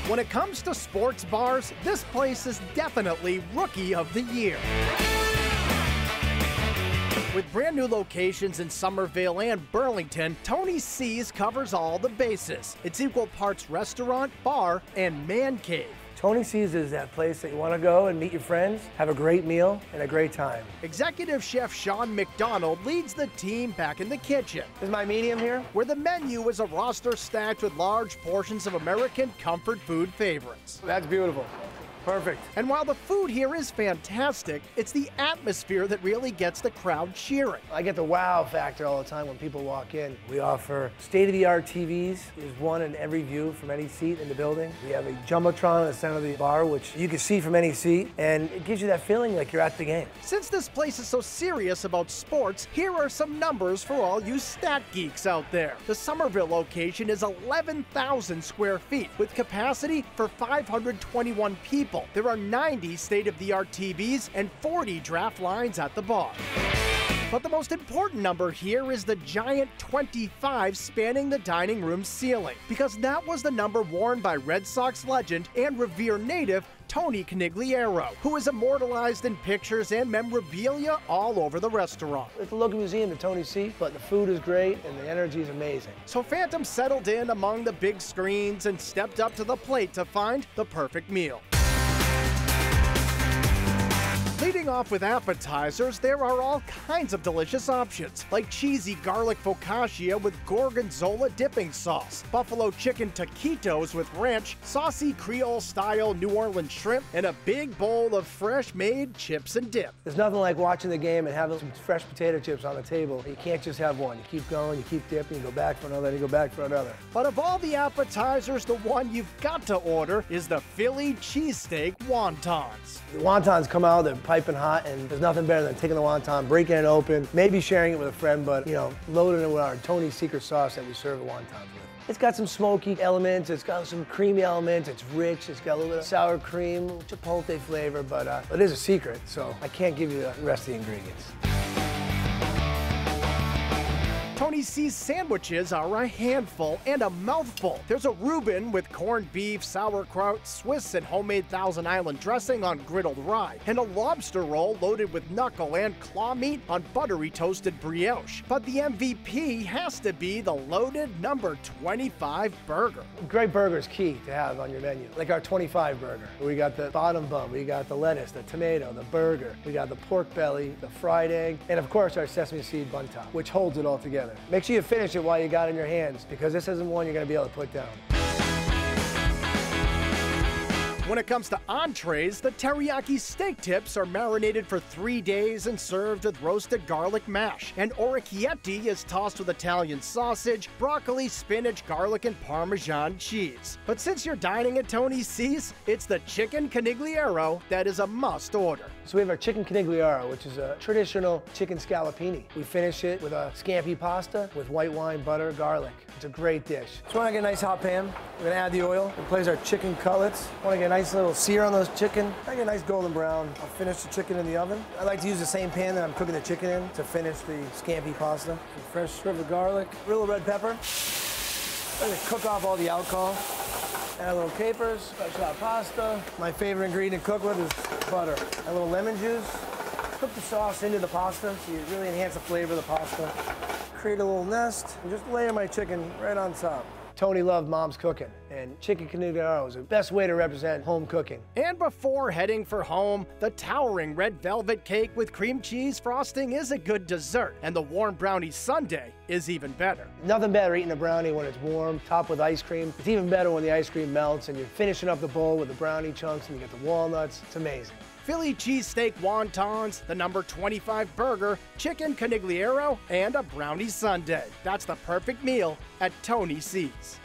When it comes to sports bars, this place is definitely Rookie of the Year. With brand new locations in Somerville and Burlington, Tony C's covers all the bases. It's equal parts restaurant, bar, and man cave. Tony C's is that place that you want to go and meet your friends, have a great meal, and a great time. Executive Chef Sean McDonald leads the team back in the kitchen. Is my medium here? Where the menu is a roster stacked with large portions of American comfort food favorites. That's beautiful. Perfect. And while the food here is fantastic, it's the atmosphere that really gets the crowd cheering. I get the wow factor all the time when people walk in. We offer state-of-the-art TVs. There's one in every view from any seat in the building. We have a Jumbotron in the center of the bar, which you can see from any seat, and it gives you that feeling like you're at the game. Since this place is so serious about sports, here are some numbers for all you stat geeks out there. The Somerville location is 11,000 square feet with capacity for 521 people. There are 90 state-of-the-art TVs and 40 draft lines at the bar. But the most important number here is the giant 25 spanning the dining room ceiling, because that was the number worn by Red Sox legend and Revere native Tony Conigliaro, who is immortalized in pictures and memorabilia all over the restaurant. It's a local museum to Tony C, but the food is great and the energy is amazing. So Phantom settled in among the big screens and stepped up to the plate to find the perfect meal. Leading off with appetizers, there are all kinds of delicious options, like cheesy garlic focaccia with gorgonzola dipping sauce, buffalo chicken taquitos with ranch, saucy Creole-style New Orleans shrimp, and a big bowl of fresh-made chips and dip. There's nothing like watching the game and having some fresh potato chips on the table. You can't just have one. You keep going, you keep dipping, you go back for another, and you go back for another. But of all the appetizers, the one you've got to order is the Philly cheesesteak wontons. The wontons come out, they're piping hot, and there's nothing better than taking the wonton, breaking it open, maybe sharing it with a friend, but, you know, loading it with our Tony's secret sauce that we serve the wontons with. It's got some smoky elements, it's got some creamy elements, it's rich, it's got a little bit of sour cream, chipotle flavor, but it is a secret, so I can't give you the rest of the ingredients. Tony C's sandwiches are a handful and a mouthful. There's a Reuben with corned beef, sauerkraut, Swiss and homemade Thousand Island dressing on griddled rye, and a lobster roll loaded with knuckle and claw meat on buttery toasted brioche. But the MVP has to be the loaded number 25 burger. Great burger is key to have on your menu, like our 25 burger. We got the bottom bun, we got the lettuce, the tomato, the burger, we got the pork belly, the fried egg, and of course our sesame seed bun top, which holds it all together. Make sure you finish it while you got it in your hands, because this isn't one you're going to be able to put down. When it comes to entrees, the teriyaki steak tips are marinated for 3 days and served with roasted garlic mash. And orecchietti is tossed with Italian sausage, broccoli, spinach, garlic, and Parmesan cheese. But since you're dining at Tony C's, it's the chicken Conigliaro that is a must order. So we have our chicken Conigliaro, which is a traditional chicken scallopini. We finish it with a scampi pasta with white wine, butter, garlic. It's a great dish. So we want to get a nice hot pan. We're going to add the oil. We place our chicken cutlets. Want to get a nice little sear on those chicken. I get a nice golden brown. I'll finish the chicken in the oven. I like to use the same pan that I'm cooking the chicken in to finish the scampi pasta. Some fresh strip of garlic, a little red pepper. I'm going to cook off all the alcohol. Add a little capers, fresh hot pasta. My favorite ingredient to cook with is butter. A little lemon juice. Cook the sauce into the pasta so you really enhance the flavor of the pasta. Create a little nest and just layer my chicken right on top. Tony loved mom's cooking, and chicken Conigliaro is the best way to represent home cooking. And before heading for home, the towering red velvet cake with cream cheese frosting is a good dessert, and the warm brownie sundae is even better. Nothing better eating a brownie when it's warm, topped with ice cream. It's even better when the ice cream melts and you're finishing up the bowl with the brownie chunks and you get the walnuts. It's amazing. Philly cheesesteak wontons, the number 25 burger, chicken Conigliaro, and a brownie sundae. That's the perfect meal at Tony C's.